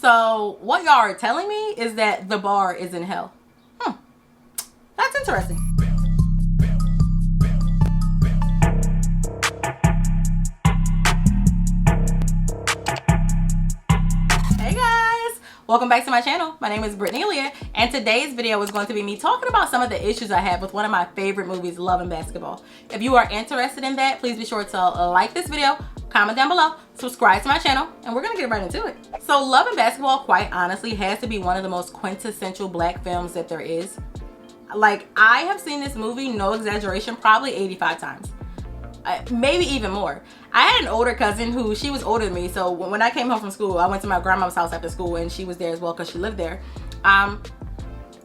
So what y'all are telling me is that the bar is in hell. That's interesting. Hey guys, welcome back to my channel. My name is thebritneyalea, and today's video is going to be me talking about some of the issues I have with one of my favorite movies, Love and Basketball. If you are interested in that, please be sure to like this video, comment down below, subscribe to my channel, and we're gonna get right into it. So Love and Basketball, quite honestly, has to be one of the most quintessential black films that there is. Like, I have seen this movie, no exaggeration, probably 85 times. Maybe even more. I had an older cousin who, she was older than me, so when I came home from school, I went to my grandma's house after school, and she was there as well because she lived there.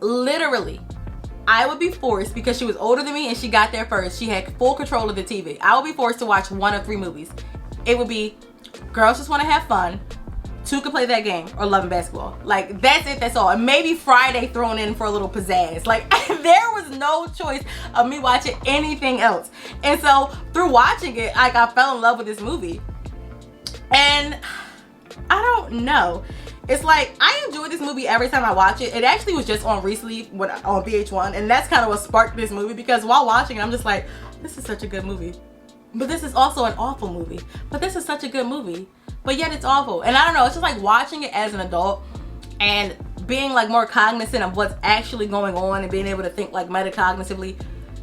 Literally, I would be forced, because she was older than me and she got there first, she had full control of the TV. I would be forced to watch one of three movies. It would be Girls Just Want to Have Fun, Two Can Play That Game, or Love and Basketball. Like, that's it, that's all. And maybe Friday thrown in for a little pizzazz. Like, there was no choice of me watching anything else. And so through watching it, like, I fell in love with this movie. And I don't know. It's like, I enjoy this movie every time I watch it. It actually was just on recently on VH1, and that's kind of what sparked this movie, because while watching it, I'm just like, this is such a good movie. But this is also an awful movie. But this is such a good movie. But yet it's awful. And I don't know, it's just like watching it as an adult and being like more cognizant of what's actually going on and being able to think like metacognitively.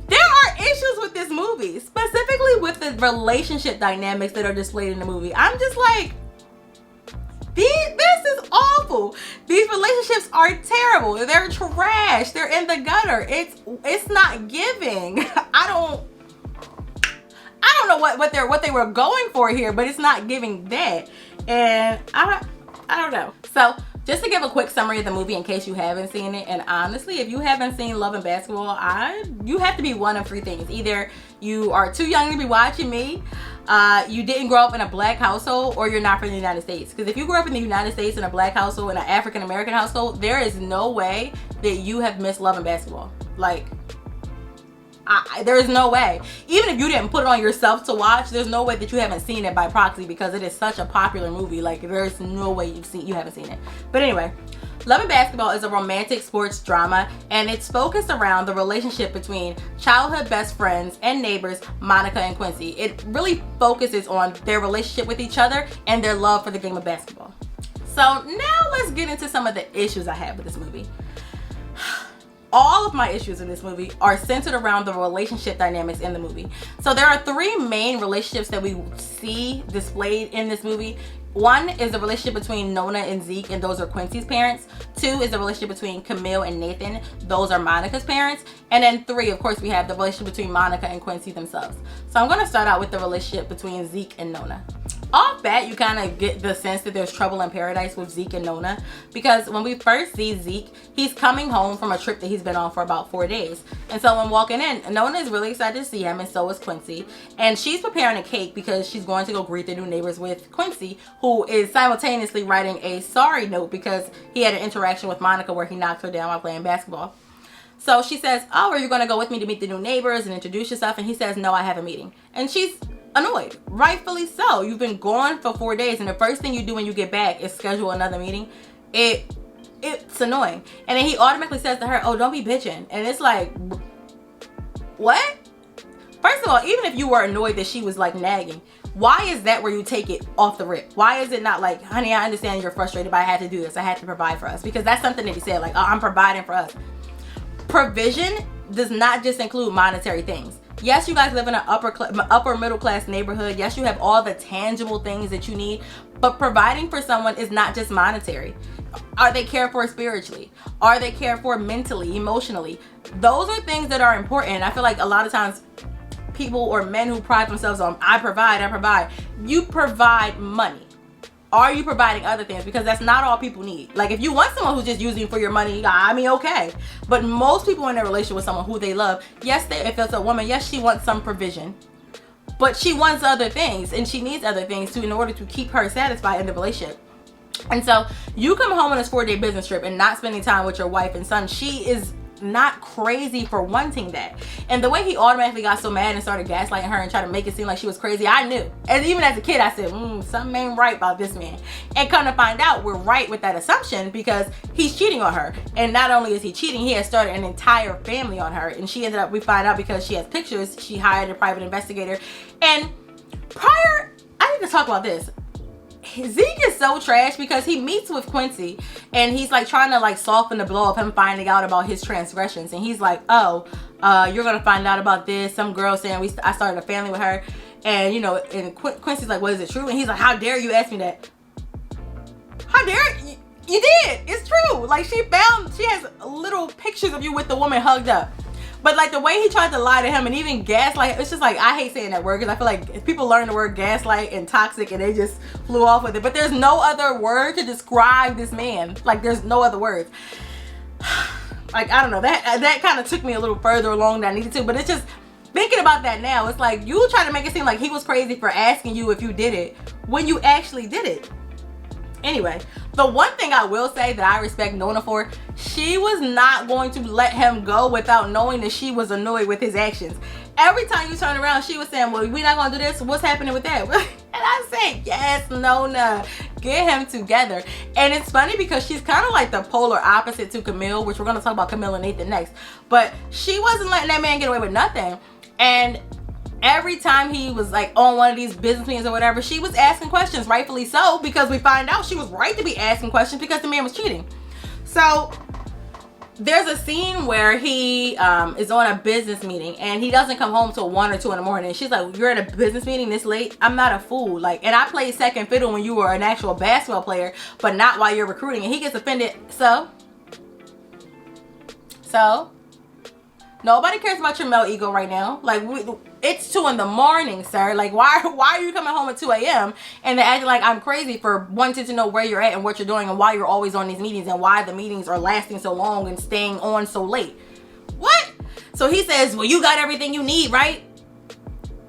There are issues with this movie, specifically with the relationship dynamics that are displayed in the movie. I'm just like, this is awful. These relationships are terrible. They're trash. They're in the gutter. It's not giving. I don't know what they were going for here, but it's not giving that. And I don't know. So just to give a quick summary of the movie in case you haven't seen it, and honestly, if you haven't seen Love and Basketball, you have to be one of three things. Either you are too young to be watching me, you didn't grow up in a black household, or you're not from the United States. Because if you grew up in the United States in a black household, in an African American household, there is no way that you have missed Love and Basketball. Like, there is no way. Even if you didn't put it on yourself to watch, there's no way that you haven't seen it by proxy, because it is such a popular movie. Like, there's no way you haven't seen it. But anyway, Love and Basketball is a romantic sports drama, and it's focused around the relationship between childhood best friends and neighbors, Monica and Quincy. It really focuses on their relationship with each other and their love for the game of basketball. So now let's get into some of the issues I have with this movie. All of my issues in this movie are centered around the relationship dynamics in the movie. So there are three main relationships that we see displayed in this movie. One is the relationship between Nona and Zeke, and those are Quincy's parents. Two is the relationship between Camille and Nathan. Those are Monica's parents. And then three, of course, we have the relationship between Monica and Quincy themselves. So I'm going to start out with the relationship between Zeke and Nona. Off bat, you kind of get the sense that there's trouble in paradise with Zeke and Nona, because when we first see Zeke, he's coming home from a trip that he's been on for about 4 days. And so when walking in, Nona is really excited to see him, and so is Quincy. And she's preparing a cake because she's going to go greet the new neighbors with Quincy, who is simultaneously writing a sorry note because he had an interaction with Monica where he knocked her down while playing basketball. So she says, oh, are you going to go with me to meet the new neighbors and introduce yourself? And he says, no, I have a meeting. And she's annoyed, rightfully so. You've been gone for 4 days, and the first thing you do when you get back is schedule another meeting. It's annoying. And then he automatically says to her, oh, don't be bitching. And it's like, what? First of all, even if you were annoyed that she was like nagging, why is that where you take it off the rip? Why is it not like, honey, I understand you're frustrated, but I had to do this, I had to provide for us? Because that's something that he said, like, oh, I'm providing for us. Provision does not just include monetary things. Yes, you guys live in an upper middle class neighborhood. Yes, you have all the tangible things that you need, but providing for someone is not just monetary. Are they cared for spiritually? Are they cared for mentally, emotionally? Those are things that are important. I feel like a lot of times people or men who pride themselves on, I provide. You provide money. Are you providing other things? Because that's not all people need. Like, if you want someone who's just using you for your money, I mean, okay. But most people in a relationship with someone who they love, yes, if it's a woman, yes, she wants some provision. But she wants other things, and she needs other things in order to keep her satisfied in the relationship. And so you come home on this 4-day business trip and not spending time with your wife and son, she is not crazy for wanting that. And the way he automatically got so mad and started gaslighting her and tried to make it seem like she was crazy, I knew. And even as a kid, I said, something ain't right about this man. And come to find out, we're right with that assumption because he's cheating on her. And not only is he cheating, he has started an entire family on her. And she ended up, we find out because she has pictures, she hired a private investigator. And prior, I need to talk about this. Zeke is so trash because he meets with Quincy and he's like trying to like soften the blow of him finding out about his transgressions. And he's like, oh, you're gonna find out about this. Some girl saying I started a family with her. And you know, and Quincy's like, well, is it true? And he's like, how dare you ask me that? How dare you? You did. It's true. Like she has little pictures of you with the woman hugged up. But like the way he tried to lie to him and even gaslight, it's just like, I hate saying that word because I feel like if people learn the word gaslight and toxic and they just flew off with it. But there's no other word to describe this man. Like there's no other words. Like, I don't know, that kind of took me a little further along than I needed to. But it's just, thinking about that now, it's like you try to make it seem like he was crazy for asking you if you did it when you actually did it. Anyway, the one thing I will say that I respect Nona for, she was not going to let him go without knowing that she was annoyed with his actions. Every time you turn around, she was saying, well, we're not going to do this. What's happening with that? And I said, yes, Nona, get him together. And it's funny because she's kind of like the polar opposite to Camille, which we're going to talk about Camille and Nathan next. But she wasn't letting that man get away with nothing. And every time he was like on one of these business meetings or whatever, she was asking questions, rightfully so, because we find out she was right to be asking questions because the man was cheating. So there's a scene where he is on a business meeting and he doesn't come home till 1 or 2 in the morning. She's like, you're at a business meeting this late? I'm not a fool. Like, and I played second fiddle when you were an actual basketball player, but not while you're recruiting. And he gets offended. So nobody cares about your male ego right now. Like, it's 2 in the morning, sir. Like, why are you coming home at 2 a.m. and they're acting like I'm crazy for wanting to know where you're at and what you're doing and why you're always on these meetings and why the meetings are lasting so long and staying on so late? What? So he says, well, you got everything you need, right?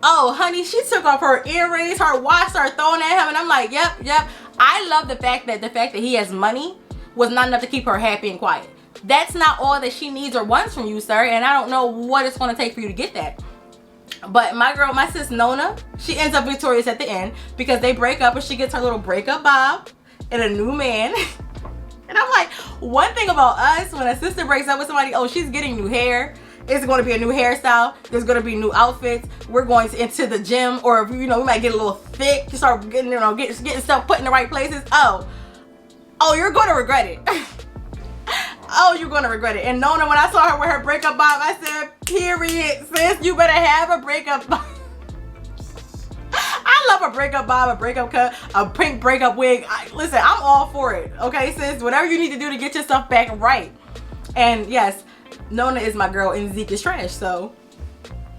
Oh, honey, she took off her earrings, her watch, started throwing at him, and I'm like, yep. I love the fact that he has money was not enough to keep her happy and quiet. That's not all that she needs or wants from you, sir, and I don't know what it's going to take for you to get that. But my sis Nona, she ends up victorious at the end because they break up and she gets her little breakup bob and a new man. And I'm like, one thing about us, when a sister breaks up with somebody, oh, she's getting new hair. It's going to be a new hairstyle. There's going to be new outfits. We're going into the gym, or we might get a little thick, start getting, getting stuff put in the right places. Oh, you're going to regret it. Oh, you're gonna regret it. And Nona, when I saw her with her breakup bob, I said, period, sis, you better have a breakup bob. I love a breakup bob, a breakup cut, a pink breakup wig. Listen, I'm all for it. Okay, sis, whatever you need to do to get yourself back right. And yes, Nona is my girl and Zeke is trash. So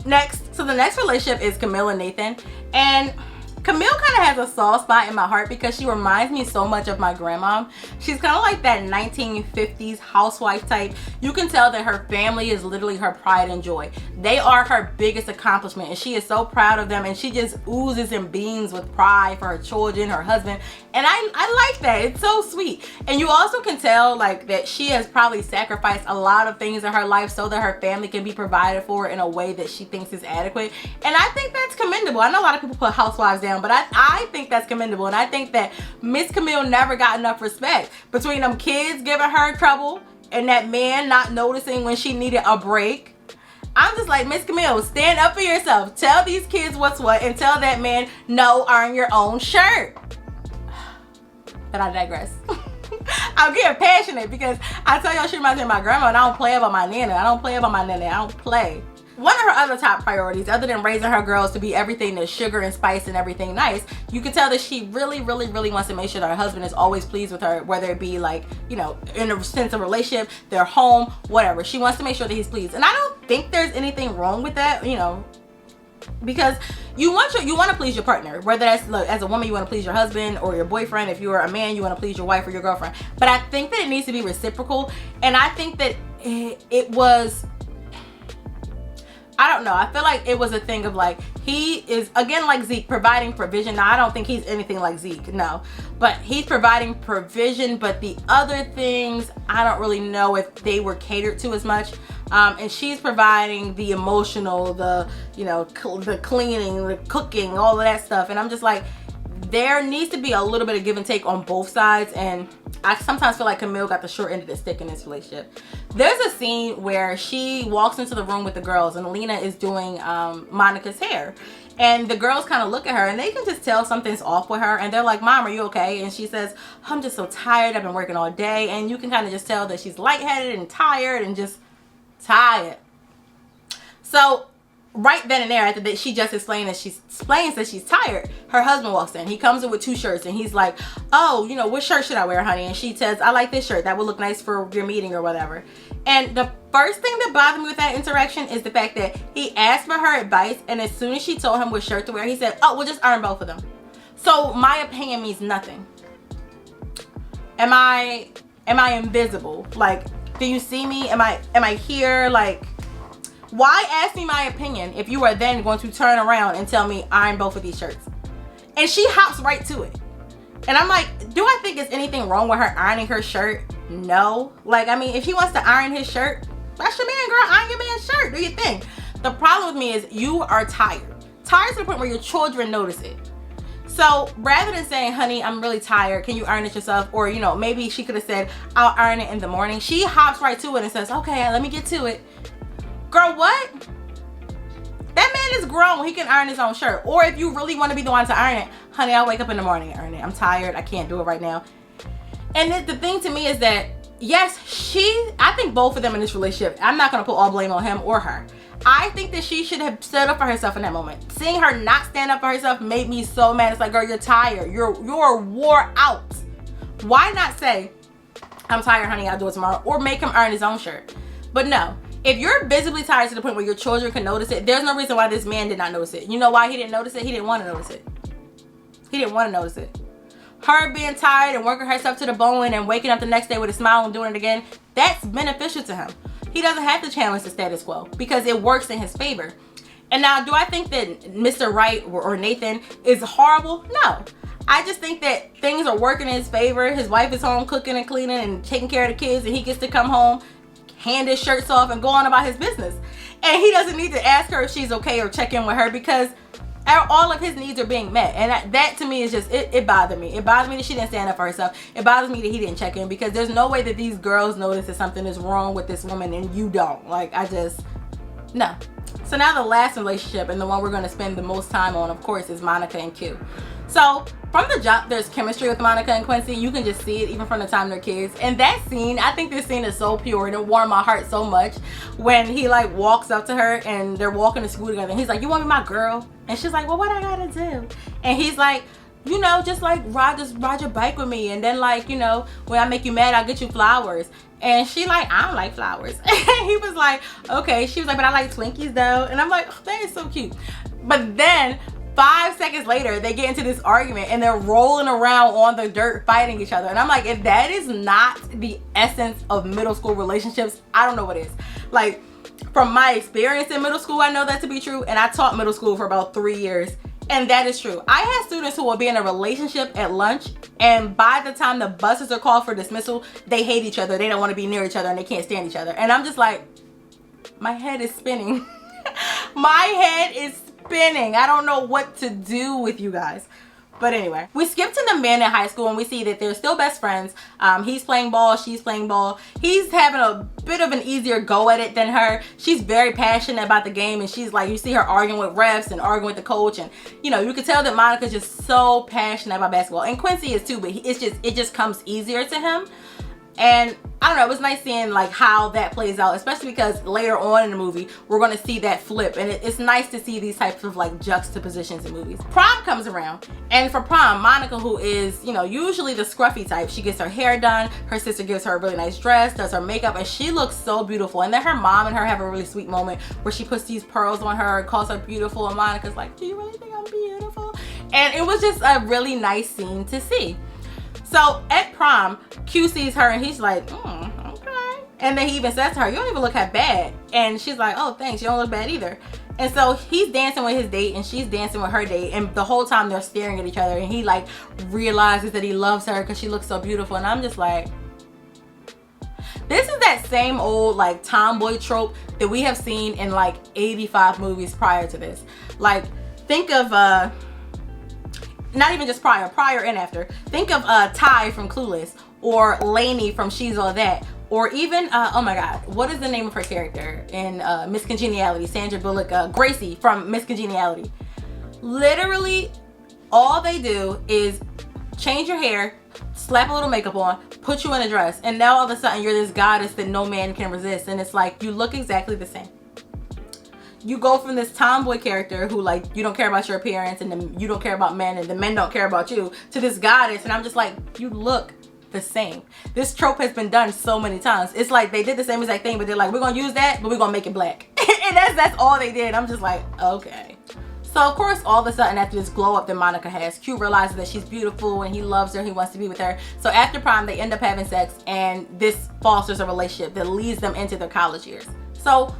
the next relationship is Camille and Nathan. And Camille kind of has a soft spot in my heart because she reminds me so much of my grandma. She's kind of like that 1950s housewife type. You can tell that her family is literally her pride and joy. They are her biggest accomplishment and she is so proud of them, and she just oozes and beams with pride for her children, her husband. And I like that. It's so sweet. And you also can tell like that she has probably sacrificed a lot of things in her life so that her family can be provided for in a way that she thinks is adequate. And I think that's commendable. I know a lot of people put housewives down, but I think that's commendable. And I think that Miss Camille never got enough respect. Between them kids giving her trouble and that man not noticing when she needed a break, I'm just like, Miss Camille, stand up for yourself. Tell these kids what's what and tell that man, no, earn your own shirt. But I digress. I'm getting passionate because I tell y'all she reminds me of my grandma, and I don't play about my nana. I don't play. One of her other top priorities, other than raising her girls to be everything that's sugar and spice and everything nice, you can tell that she really wants to make sure that her husband is always pleased with her, whether it be like, in a sense of relationship, their home, whatever. She wants to make sure that he's pleased. And I don't think there's anything wrong with that, because you want to please your partner, whether that's as a woman you want to please your husband or your boyfriend. If you're a man, you want to please your wife or your girlfriend. But I think that it needs to be reciprocal, and I think that it was I don't know. I feel like it was a thing of like, he is, again, like Zeke, providing provision. Now, I don't think he's anything like Zeke, no. But he's providing provision, but the other things, I don't really know if they were catered to as much. And she's providing the emotional, the, you know, the cleaning, the cooking, all of that stuff. And I'm just like, there needs to be a little bit of give and take on both sides. And I sometimes feel like Camille got the short end of the stick in this relationship. There's a scene where she walks into the room with the girls and Lena is doing Monica's hair. And the girls kind of look at her and they can just tell something's off with her. And they're like, Mom, are you okay? And she says, I'm just so tired. I've been working all day. And you can kind of just tell that she's lightheaded and tired and just tired. So right then and there, after that, she just explains that she's tired, her husband walks in. He comes in with 2 shirts and he's like, oh, you know, what shirt should I wear, honey? And she says, I like this shirt, that would look nice for your meeting or whatever. And the first thing that bothered me with that interaction is the fact that he asked for her advice, and as soon as she told him what shirt to wear, he said, oh, we'll just iron both of them. So my opinion means nothing. Am I invisible? Like, do you see me? Am I here? Like, why ask me my opinion if you are then going to turn around and tell me iron both of these shirts? And she hops right to it. And I'm like, do I think there's anything wrong with her ironing her shirt? No. Like, I mean, if he wants to iron his shirt, that's your man, girl. Iron your man's shirt. Do your thing. The problem with me is you are tired. Tired to the point where your children notice it. So rather than saying, honey, I'm really tired, can you iron it yourself? Or, you know, maybe she could have said, I'll iron it in the morning. She hops right to it and says, okay, let me get to it. Girl, what? That man is grown. He can iron his own shirt. Or if you really want to be the one to iron it, honey, I'll wake up in the morning and iron it. I'm tired. I can't do it right now. And the thing to me is that, yes, I think both of them in this relationship, I'm not going to put all blame on him or her. I think that she should have stood up for herself in that moment. Seeing her not stand up for herself made me so mad. It's like, girl, you're tired. You're wore out. Why not say, I'm tired, honey, I'll do it tomorrow? Or make him iron his own shirt. But no. If you're visibly tired to the point where your children can notice it, there's no reason why this man did not notice it. You know why he didn't notice it? He didn't want to notice it. He didn't want to notice it. Her being tired and working herself to the bone and waking up the next day with a smile and doing it again, that's beneficial to him. He doesn't have to challenge the status quo because it works in his favor. And now, do I think that Mr. Right or Nathan is horrible? No. I just think that things are working in his favor. His wife is home cooking and cleaning and taking care of the kids, and he gets to come home, hand his shirts off, and go on about his business. And he doesn't need to ask her if she's okay or check in with her because all of his needs are being met. And that to me is just, it bothered me. It bothered me that she didn't stand up for herself. It bothers me that he didn't check in because there's no way that these girls notice that something is wrong with this woman and you don't. Like, no. So now the last relationship, and the one we're going to spend the most time on, of course, is Monica and Q. So from the jump, there's chemistry with Monica and Quincy. You can just see it even from the time they're kids. And that scene, I think this scene is so pure and it warmed my heart so much when he like walks up to her and they're walking to school together. And he's like, you want to be my girl? And she's like, well, what I gotta do? And he's like, you know, just like ride your bike with me. And then like, you know, when I make you mad, I'll get you flowers. And she like, I don't like flowers. And he was like, okay. She was like, but I like Twinkies though. And I'm like, oh, that is so cute. But then 5 seconds later, they get into this argument and they're rolling around on the dirt fighting each other. And I'm like, if that is not the essence of middle school relationships, I don't know what is. Like, from my experience in middle school, I know that to be true. And I taught middle school for about 3 years. And that is true. I had students who will be in a relationship at lunch, and by the time the buses are called for dismissal, they hate each other. They don't want to be near each other and they can't stand each other. And I'm just like, my head is spinning. My head is spinning. I don't know what to do with you guys. But anyway, we skip to the men in high school and we see that they're still best friends. He's playing ball, she's playing ball. He's having a bit of an easier go at it than her. She's very passionate about the game, and she's like, you see her arguing with refs and arguing with the coach, and you know, you can tell that Monica's just so passionate about basketball, and Quincy is too, but it just comes easier to him. And I don't know, it was nice seeing like how that plays out, especially because later on in the movie we're going to see that flip, and it's nice to see these types of like juxtapositions in movies. Prom comes around, and for prom, Monica, who is, you know, usually the scruffy type, she gets her hair done, her sister gives her a really nice dress, does her makeup, and she looks so beautiful. And then her mom and her have a really sweet moment where she puts these pearls on her and calls her beautiful, and Monica's like, do you really think I'm beautiful? And it was just a really nice scene to see. So at prom, Q sees her and he's like, okay. And then he even says to her, you don't even look that bad. And she's like, oh, thanks, you don't look bad either. And so he's dancing with his date and she's dancing with her date, and the whole time they're staring at each other, and he like realizes that he loves her because she looks so beautiful. And I'm just like, this is that same old like tomboy trope that we have seen in like 85 movies prior to this. Like, think of not even just prior and after. Think of Ty from Clueless, or Lainey from She's All That, or even oh my god, what is the name of her character in Miss Congeniality? Sandra Bullock, Gracie from Miss Congeniality. Literally, all they do is change your hair, slap a little makeup on, put you in a dress, and now all of a sudden you're this goddess that no man can resist. And it's like, you look exactly the same. You go from this tomboy character who like, you don't care about your appearance, and then you don't care about men, and the men don't care about you, to this goddess. And I'm just like, you look the same. This trope has been done so many times. It's like they did the same exact thing, but they're like, we're gonna use that, but we're gonna make it black. And that's all they did. I'm just like, okay. So of course, all of a sudden, after this glow up that Monica has, Q realizes that she's beautiful and he loves her, he wants to be with her. So after prom, they end up having sex, and this fosters a relationship that leads them into their college years. So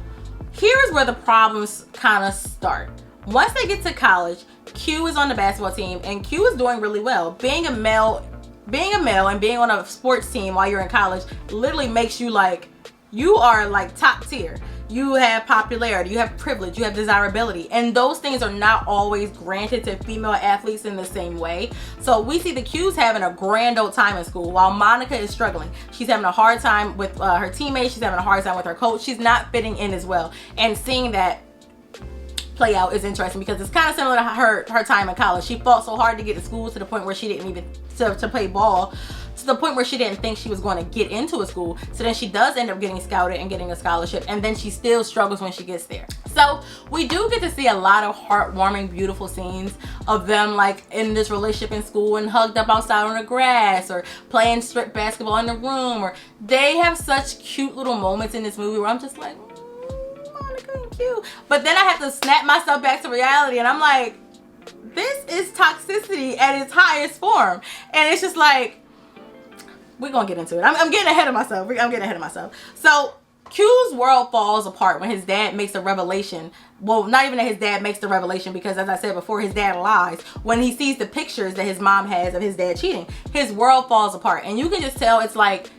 here's where the problems kind of start. Once they get to college, Q is on the basketball team, and Q is doing really well. Being a male and being on a sports team while you're in college literally makes you like, you are like top tier. You have popularity, you have privilege, you have desirability, and those things are not always granted to female athletes in the same way. So we see the Q's having a grand old time in school while Monica is struggling. She's having a hard time with her teammates, she's having a hard time with her coach, she's not fitting in as well. And seeing that play out is interesting because it's kind of similar to her time in college. She fought so hard to get to school to the point where she didn't even to play ball, to the point where she didn't think she was going to get into a school. So then she does end up getting scouted and getting a scholarship, and then she still struggles when she gets there. So we do get to see a lot of heartwarming, beautiful scenes of them like in this relationship in school and hugged up outside on the grass, or playing strip basketball in the room, or they have such cute little moments in this movie where I'm just like, Monica and Q. But then I have to snap myself back to reality, and I'm like, this is toxicity at its highest form. And it's just like, we're gonna get into it. I'm getting ahead of myself. I'm getting ahead of myself. So Q's world falls apart when his dad makes a revelation. Well, not even that his dad makes the revelation, because as I said before, his dad lies. When he sees the pictures that his mom has of his dad cheating, his world falls apart. And you can just tell it's like,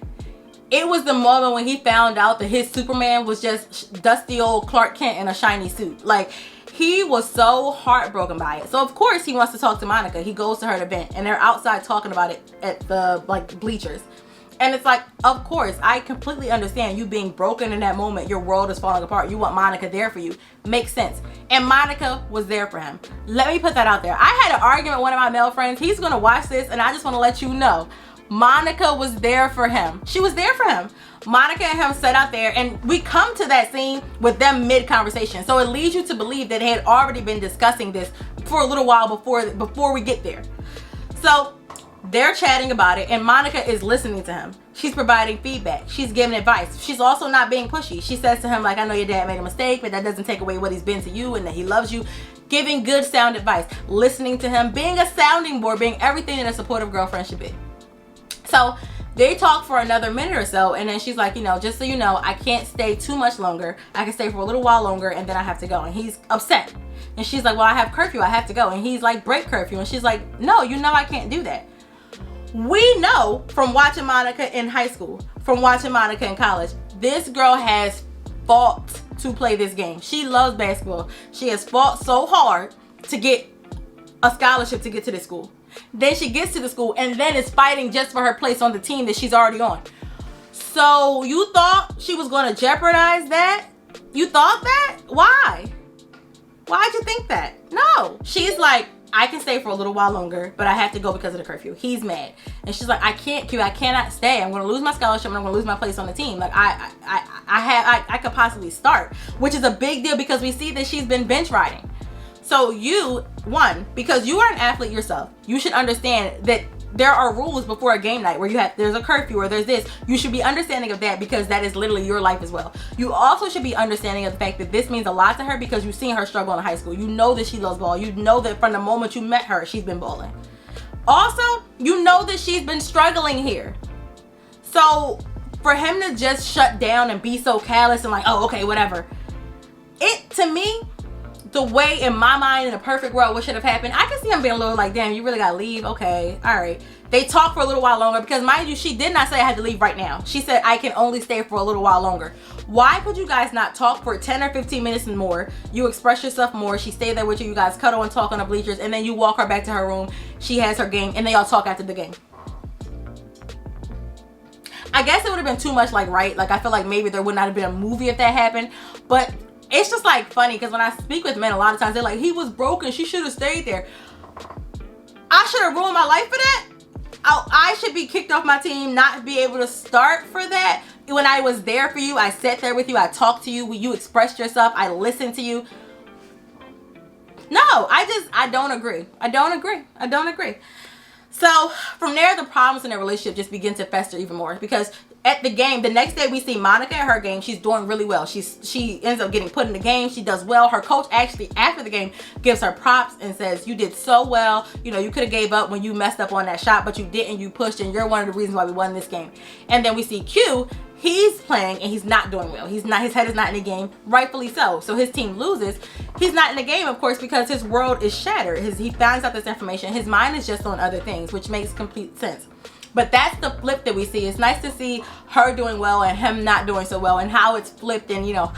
it was the moment when he found out that his Superman was just dusty old Clark Kent in a shiny suit. Like, he was so heartbroken by it. So of course he wants to talk to Monica. He goes to her to vent, and they're outside talking about it at the like bleachers. And it's like, of course, I completely understand you being broken in that moment. Your world is falling apart. You want Monica there for you. Makes sense. And Monica was there for him. Let me put that out there. I had an argument with one of my male friends. He's gonna watch this, and I just want to let you know, Monica was there for him. She was there for him. Monica and him sat out there, and we come to that scene with them mid-conversation. So it leads you to believe that they had already been discussing this for a little while before we get there. So they're chatting about it, and Monica is listening to him. She's providing feedback. She's giving advice. She's also not being pushy. She says to him, like, I know your dad made a mistake, but that doesn't take away what he's been to you and that he loves you. Giving good sound advice. Listening to him. Being a sounding board. Being everything that a supportive girlfriend should be. So they talk for another minute or so, and then she's like, you know, just so you know, I can't stay too much longer. I can stay for a little while longer, and then I have to go. And he's upset. And she's like, well, I have curfew. I have to go. And he's like, break curfew. And she's like, no, you know I can't do that. We know from watching Monica in high school, from watching Monica in college, this girl has fought to play this game. She loves basketball. She has fought so hard to get a scholarship to get to this school. Then she gets to the school and then is fighting just for her place on the team that she's already on. So you thought she was going to jeopardize that? You thought that? Why? Why'd you think that? No. She's like, I can stay for a little while longer, but I have to go because of the curfew. He's mad. And she's like, I can't, Q. I cannot stay. I'm going to lose my scholarship and I'm going to lose my place on the team. Like, I could possibly start, which is a big deal because we see that she's been bench riding. So you, one, because you are an athlete yourself, you should understand that there are rules before a game night where there's a curfew or there's this. You should be understanding of that because that is literally your life as well. You also should be understanding of the fact that this means a lot to her because you've seen her struggle in high school. You know that she loves ball. You know that from the moment you met her, she's been balling. Also, you know that she's been struggling here. So for him to just shut down and be so callous and like, oh, okay, whatever. It, to me, the way in my mind, in a perfect world, what should have happened, I can see him being a little like, damn, you really gotta leave? Okay, all right. They talked for a little while longer because, mind you, she did not say I had to leave right now. She said I can only stay for a little while longer. Why could you guys not talk for 10 or 15 minutes and more? You express yourself more. She stayed there with you. You guys cuddle and talk on the bleachers, and then you walk her back to her room. She has her game, and they all talk after the game. I guess it would have been too much, like, right? Like, I feel like maybe there would not have been a movie if that happened. But it's just, like, funny because when I speak with men, a lot of times they're like, he was broken. She should have stayed there. I should have ruined my life for that? I should be kicked off my team, not be able to start for that. When I was there for you, I sat there with you, I talked to you, you expressed yourself, I listened to you. No, I don't agree. I don't agree. So from there, the problems in their relationship just begin to fester even more because at the game, the next day we see Monica at her game. She's doing really well. She ends up getting put in the game. She does well. Her coach actually, after the game, gives her props and says, you did so well. You know, you could have gave up when you messed up on that shot, but you didn't. You pushed, and you're one of the reasons why we won this game. And then we see Q. He's playing and he's not doing well. His head is not in the game, rightfully so. So his team loses. He's not in the game, of course, because his world is shattered. He finds out this information. His mind is just on other things, which makes complete sense. But that's the flip that we see. It's nice to see her doing well and him not doing so well, and how it's flipped. And, you know,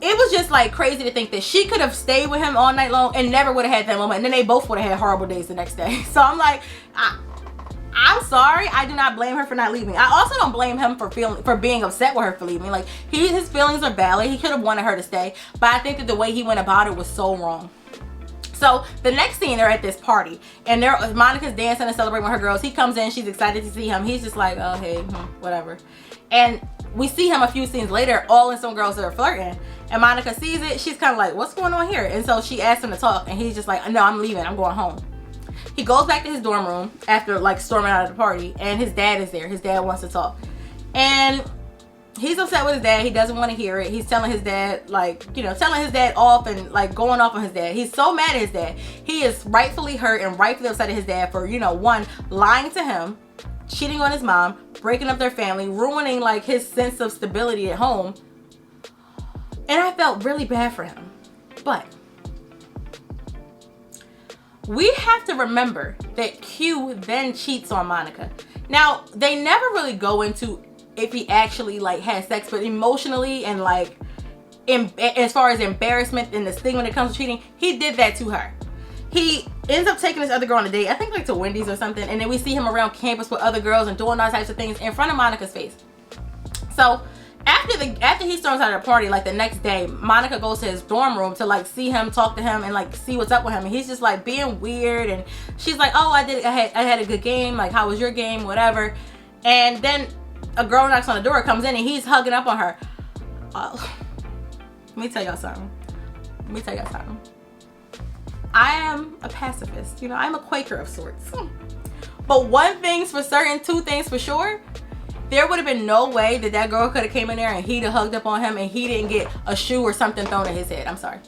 it was just like crazy to think that she could have stayed with him all night long and never would have had that moment. And then they both would have had horrible days the next day. So I'm like, I'm sorry. I do not blame her for not leaving. I also don't blame him for being upset with her for leaving. Like, his feelings are valid. He could have wanted her to stay. But I think that the way he went about it was so wrong. So the next scene, they're at this party, and Monica's dancing and celebrating with her girls. He comes in, she's excited to see him. He's just like, oh, hey, whatever. And we see him a few scenes later, all in some girls that are flirting. And Monica sees it. She's kind of like, what's going on here? And so she asks him to talk, and he's just like, no, I'm leaving. I'm going home. He goes back to his dorm room after, like, storming out of the party, and his dad is there. His dad wants to talk. And he's upset with his dad. He doesn't want to hear it. He's telling his dad, like, you know, telling his dad off and, like, going off on his dad. He's so mad at his dad. He is rightfully hurt and rightfully upset at his dad for, you know, one, lying to him, cheating on his mom, breaking up their family, ruining, like, his sense of stability at home. And I felt really bad for him. But we have to remember that Q then cheats on Monica. Now, they never really go into if he actually, like, had sex, but emotionally and, like, as far as embarrassment and this thing when it comes to cheating, he did that to her. He ends up taking this other girl on a date, I think, like, to Wendy's or something, and then we see him around campus with other girls and doing all types of things in front of Monica's face. So after he storms out of the party, like, the next day, Monica goes to his dorm room to, like, see him, talk to him, and, like, see what's up with him. And he's just, like, being weird, and she's like, oh, I had a good game, like, how was your game, whatever. And then a girl knocks on the door, comes in, and he's hugging up on her. Let me tell y'all something. I am a pacifist. You know, I'm a Quaker of sorts. But one thing's for certain, two things for sure. There would have been no way that girl could have came in there and he'd have hugged up on him and he didn't get a shoe or something thrown at his head. I'm sorry.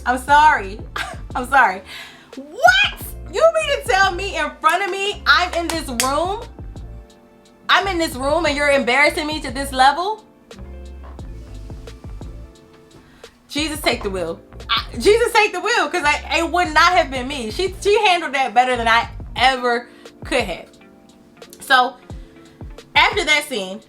I'm sorry. What? You mean to tell me in front of me I'm in this room and you're embarrassing me to this level? Jesus, take the wheel. Jesus, take the wheel, because it would not have been me. She handled that better than I ever could have. So after that scene,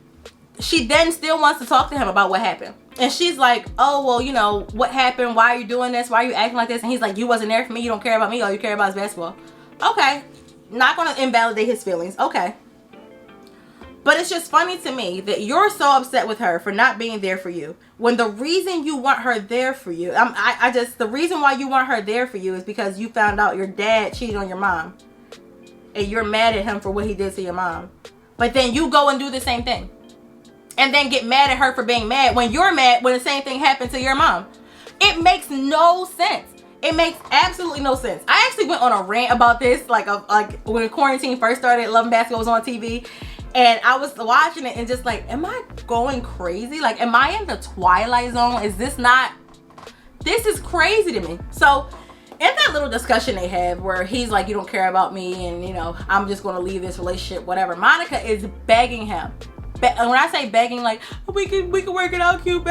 she then still wants to talk to him about what happened. And she's like, oh, well, you know, what happened? Why are you doing this? Why are you acting like this? And he's like, you wasn't there for me. You don't care about me. All you care about is basketball. Okay. Not going to invalidate his feelings. Okay. But it's just funny to me that you're so upset with her for not being there for you, when the reason you want her there for you, the reason why you want her there for you is because you found out your dad cheated on your mom. And you're mad at him for what he did to your mom. But then you go and do the same thing. And then get mad at her for being mad when you're mad when the same thing happened to your mom. It makes no sense. It makes absolutely no sense. I actually went on a rant about this, like when quarantine first started, Love and Basketball was on TV. And I was watching it and just like, am I going crazy? Like, am I in the Twilight Zone? This is crazy to me. So in that little discussion they have where he's like, you don't care about me and, you know, I'm just going to leave this relationship, whatever. Monica is begging him when I say begging, like, we can work it out, cute.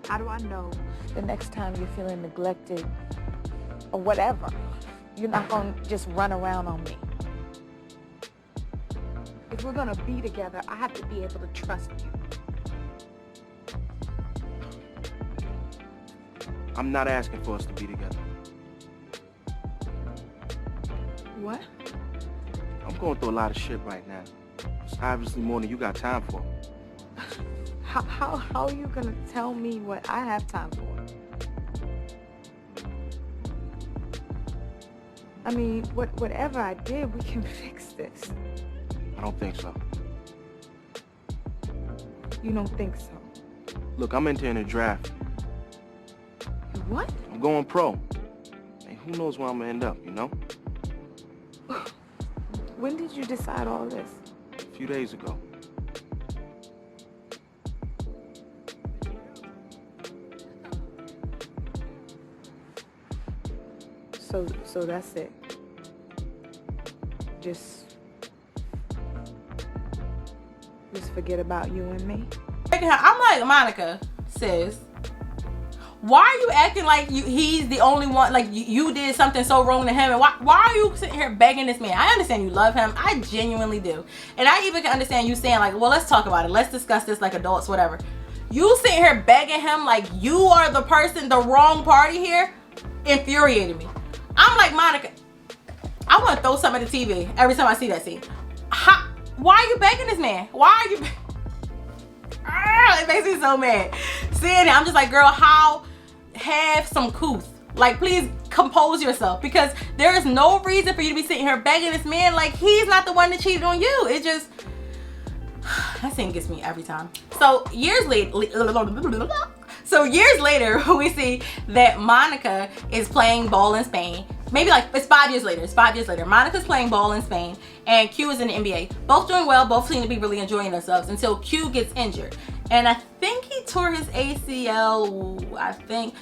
How do I know the next time you're feeling neglected or whatever, you're not going to just run around on me? If we're going to be together, I have to be able to trust you. I'm not asking for us to be together. What? I'm going through a lot of shit right now. It's obviously more than you got time for. How are you gonna tell me what I have time for? I mean, whatever I did, we can fix this. I don't think so. You don't think so? Look, I'm entering a draft. What? I'm going pro. Hey, who knows where I'm gonna end up, you know? When did you decide all this? A few days ago. So that's it. Just forget about you and me. I'm like, Monica, sis, why are you acting like he's the only one, like you did something so wrong to him, and why are you sitting here begging this man? I understand you love him, I genuinely do, and I even can understand you saying like, well, let's talk about it, let's discuss this like adults, whatever. You sitting here begging him like you are the person, the wrong party here, infuriated me. I'm like, Monica, I want to throw something at the TV every time I see that scene. Why are you begging this man? Why are you? It makes me so mad. Seeing it, I'm just like, girl, have some couth. Like, please compose yourself, because there is no reason for you to be sitting here begging this man like he's not the one that cheated on you. It just, that scene gets me every time. So years later, we see that Monica is playing ball in Spain. Maybe like, it's 5 years later. It's 5 years later. Monica's playing ball in Spain and Q is in the NBA. Both doing well, both seem to be really enjoying themselves until Q gets injured. And I think he tore his ACL, I think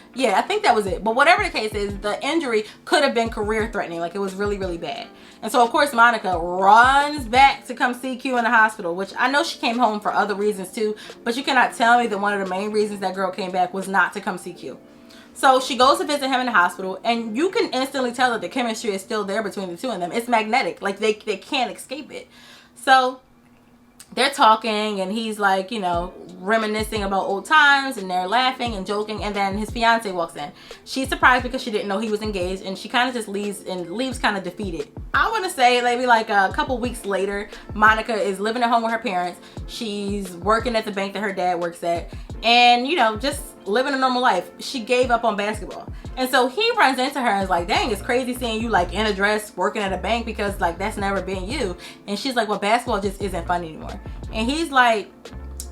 that was it. But whatever the case is, the injury could have been career threatening. Like, it was really, really bad. And so of course Monica runs back to come see Q in the hospital, which I know she came home for other reasons too, but you cannot tell me that one of the main reasons that girl came back was not to come see Q. So she goes to visit him in the hospital, and you can instantly tell that the chemistry is still there between the two of them. It's magnetic, like they can't escape it. So they're talking, and he's like, you know, reminiscing about old times, and they're laughing and joking, and then his fiance walks in. She's surprised because she didn't know he was engaged, and she kind of just leaves kind of defeated. I want to say maybe like a couple weeks later, Monica is living at home with her parents. She's working at the bank that her dad works at, and, you know, just living a normal life. She gave up on basketball. And so he runs into her and is like, dang, it's crazy seeing you like in a dress working at a bank, because like that's never been you. And she's like, well, basketball just isn't fun anymore. And he's like,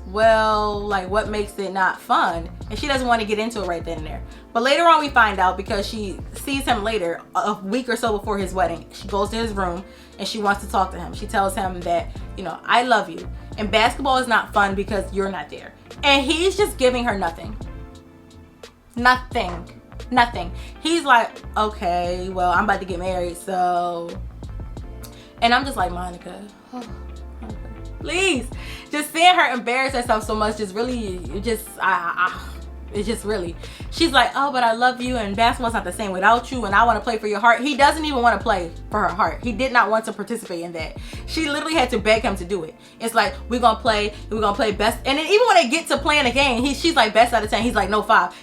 well, like what makes it not fun? And she doesn't want to get into it right then and there. But later on we find out, because she sees him later, a week or so before his wedding. She goes to his room and she wants to talk to him. She tells him that, you know, I love you, and basketball is not fun because you're not there. And he's just giving her nothing. Nothing. He's like, okay, well, I'm about to get married, so. And I'm just like, Monica, please. Just seeing her embarrass herself so much just really, it's just really. She's like, oh, but I love you, and basketball's not the same without you, and I want to play for your heart. He doesn't even want to play for her heart. He did not want to participate in that. She literally had to beg him to do it. It's like, we're gonna play best. And then even when they get to playing a game, she's like, best out of 10. He's like, no, 5.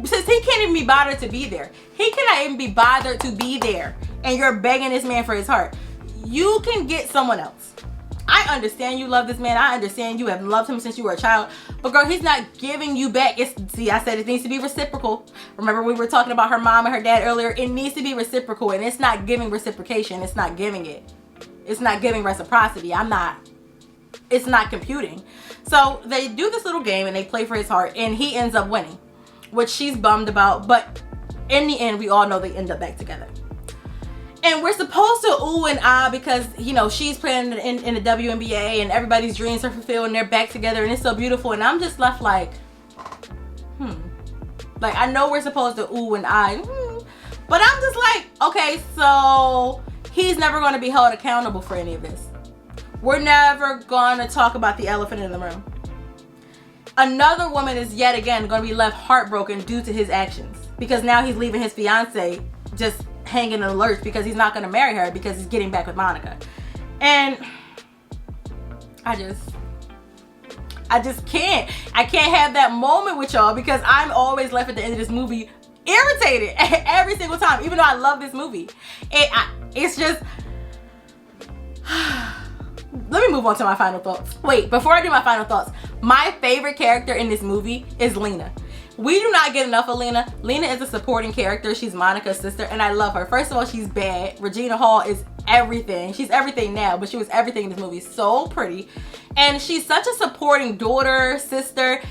Since he can't even be bothered to be there. He cannot even be bothered to be there. And you're begging this man for his heart. You can get someone else. I understand you love this man. I understand you have loved him since you were a child. But girl, he's not giving you back. See, I said it needs to be reciprocal. Remember we were talking about her mom and her dad earlier? It needs to be reciprocal, and it's not giving reciprocation. It's not giving it. It's not giving reciprocity. It's not computing. So they do this little game and they play for his heart, and he ends up winning, which she's bummed about. But in the end, we all know they end up back together. And we're supposed to ooh and ah, because, you know, she's playing in the WNBA and everybody's dreams are fulfilled and they're back together and it's so beautiful. And I'm just left like, Like, I know we're supposed to ooh and ah, but I'm just like, okay, so he's never going to be held accountable for any of this. we're never gonna talk about the elephant in the room. Another woman is yet again gonna be left heartbroken due to his actions, because now he's leaving his fiance just hanging in the lurch because he's not gonna marry her because he's getting back with Monica. And I just can't. I can't have that moment with y'all because I'm always left at the end of this movie irritated every single time, even though I love this movie. It's just... Let me move on to my final thoughts. Wait, before I do my final thoughts, my favorite character in this movie is Lena. We do not get enough of Lena. Lena is a supporting character. She's Monica's sister, and I love her. First of all, she's bad. Regina Hall is everything. She's everything now, but she was everything in this movie. So pretty. And she's such a supporting daughter, sister.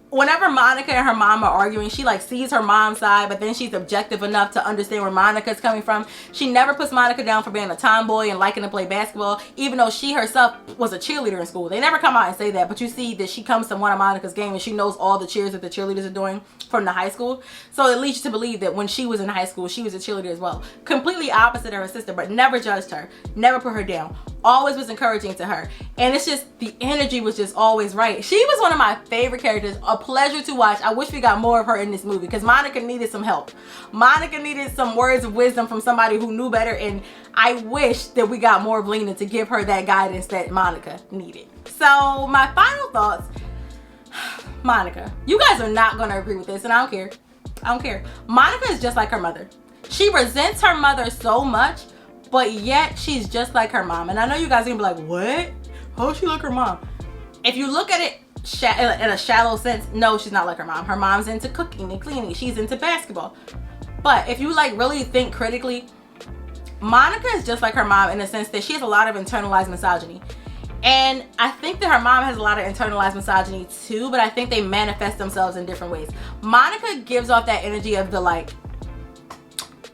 Whenever Monica and her mom are arguing, she like sees her mom's side, but then she's objective enough to understand where Monica's coming from. She never puts Monica down for being a tomboy and liking to play basketball, even though she herself was a cheerleader in school. They never come out and say that, but you see that she comes to one of Monica's games and she knows all the cheers that the cheerleaders are doing from the high school. So it leads you to believe that when she was in high school, she was a cheerleader as well. Completely opposite of her sister, but never judged her, never put her down. Always was encouraging to her. And it's just, the energy was just always right. She was one of my favorite characters, a pleasure to watch. I wish we got more of her in this movie because Monica needed some help. Monica needed some words of wisdom from somebody who knew better, and I wish that we got more of Lena to give her that guidance that Monica needed. So my final thoughts, Monica, you guys are not gonna agree with this, and I don't care. I don't care. Monica is just like her mother. She resents her mother so much, but yet she's just like her mom. And I know you guys are gonna be like, what? How is she like her mom? If you look at it in a shallow sense, no, she's not like her mom. Her mom's into cooking and cleaning. She's into basketball. But if you like really think critically, Monica is just like her mom in the sense that she has a lot of internalized misogyny. And I think that her mom has a lot of internalized misogyny too, but I think they manifest themselves in different ways. Monica gives off that energy of the like,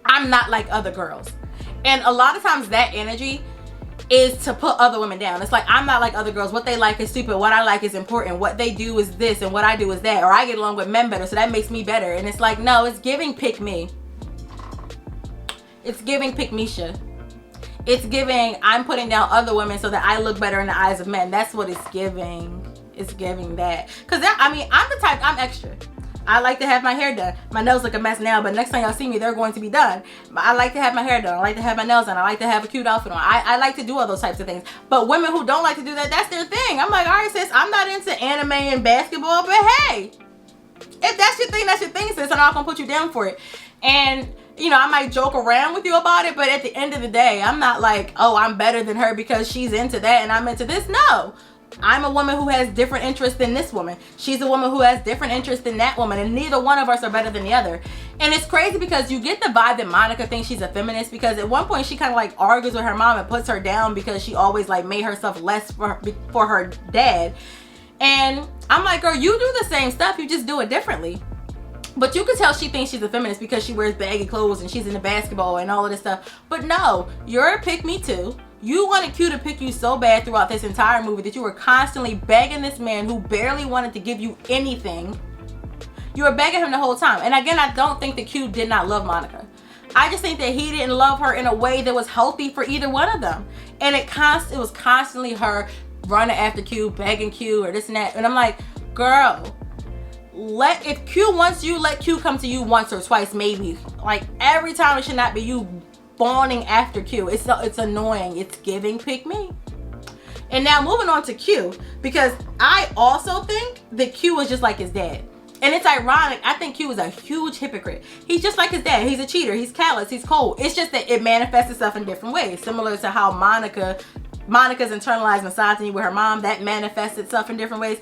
I'm not like other girls. And a lot of times that energy is to put other women down. It's like, I'm not like other girls. What they like is stupid. What I like is important. What they do is this and what I do is that. Or I get along with men better, so that makes me better. And it's like, no, it's giving pick me. It's giving pick Misha. It's giving, I'm putting down other women so that I look better in the eyes of men. That's what it's giving. It's giving that. Because I mean, I'm the type, I'm extra. I like to have my hair done. My nails look a mess now, but next time y'all see me, they're going to be done. I like to have my hair done. I like to have my nails done. I like to have a cute outfit on. I like to do all those types of things. But women who don't like to do that, that's their thing. I'm like, all right, sis, I'm not into anime and basketball, but hey, if that's your thing, sis. I'm not going to put you down for it. And, you know, I might joke around with you about it, but at the end of the day, I'm not like, oh, I'm better than her because she's into that and I'm into this. No. I'm a woman who has different interests than this woman. She's a woman who has different interests than that woman, and neither one of us are better than the other. And it's crazy because you get the vibe that Monica thinks she's a feminist, because at one point she kind of like argues with her mom and puts her down because she always like made herself less for her dad. And I'm like, girl, you do the same stuff, you just do it differently. But you can tell she thinks she's a feminist because she wears baggy clothes and she's into basketball and all of this stuff. But no, you're a pick me too. You wanted Q to pick you so bad throughout this entire movie that you were constantly begging this man who barely wanted to give you anything. You were begging him the whole time. And again, I don't think that Q did not love Monica. I just think that he didn't love her in a way that was healthy for either one of them. And it was constantly her running after Q, begging Q or this and that. And I'm like, girl, if Q wants you, let Q come to you once or twice maybe. Like every time it should not be you fawning after Q. It's annoying. It's giving pick me. And now moving on to Q, because I also think that Q was just like his dad. And it's ironic. I think Q is a huge hypocrite. He's just like his dad. He's a cheater. He's callous. He's cold. It's just that it manifests itself in different ways. Similar to how Monica's internalized misogyny with her mom, that manifests itself in different ways.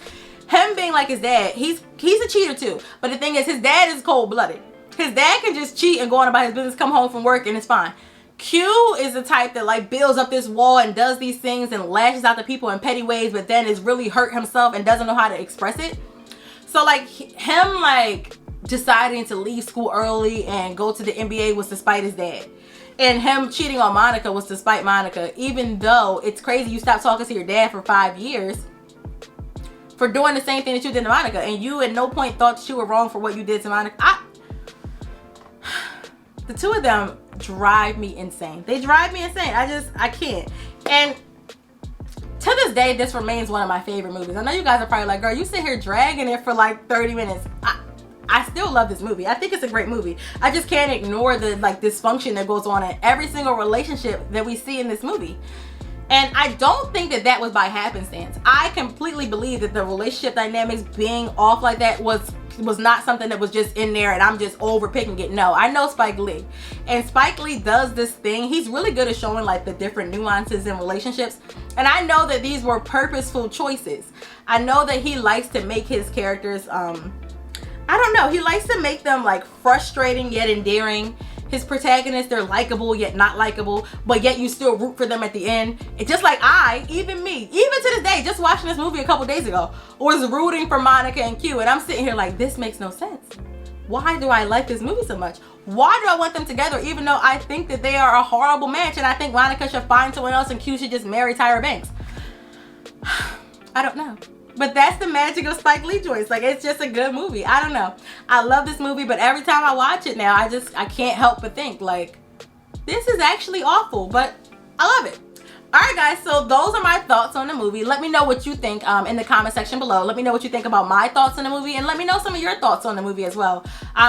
Him being like his dad, he's a cheater too. But the thing is, his dad is cold-blooded. His dad can just cheat and go on about his business, come home from work, and it's fine. Q is the type that like builds up this wall and does these things and lashes out to people in petty ways, but then is really hurt himself and doesn't know how to express it. So like him like deciding to leave school early and go to the NBA was despite his dad. And him cheating on Monica was despite Monica, even though it's crazy you stopped talking to your dad for 5 years for doing the same thing that you did to Monica, and you at no point thought that you were wrong for what you did to Monica. The two of them drive me insane. They drive me insane. I can't. And to this day, this remains one of my favorite movies. I know you guys are probably like, girl, you sit here dragging it for like 30 minutes. I still love this movie. I think it's a great movie. I just can't ignore the like dysfunction that goes on in every single relationship that we see in this movie. And I don't think that that was by happenstance. I completely believe that the relationship dynamics being off like that was not something that was just in there and I'm just overpicking it. No, I know Spike Lee. And Spike Lee does this thing. He's really good at showing like the different nuances in relationships. And I know that these were purposeful choices. I know that he likes to make his characters, I don't know, he likes to make them like frustrating yet endearing. His protagonists, they're likable yet not likable, but yet you still root for them at the end. It's just like even me, even to this day, just watching this movie a couple days ago, was rooting for Monica and Q, and I'm sitting here like, this makes no sense. Why do I like this movie so much? Why do I want them together even though I think that they are a horrible match and I think Monica should find someone else and Q should just marry Tyra Banks? I don't know. But that's the magic of Spike Lee joints. Like, it's just a good movie. I don't know. I love this movie, but every time I watch it now, I can't help but think, like, this is actually awful, but I love it. Alright guys, so those are my thoughts on the movie. Let me know what you think in the comment section below. Let me know what you think about my thoughts on the movie, and let me know some of your thoughts on the movie as well.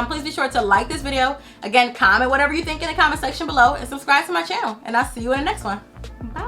Please be sure to like this video. Again, comment whatever you think in the comment section below, and subscribe to my channel. And I'll see you in the next one. Bye.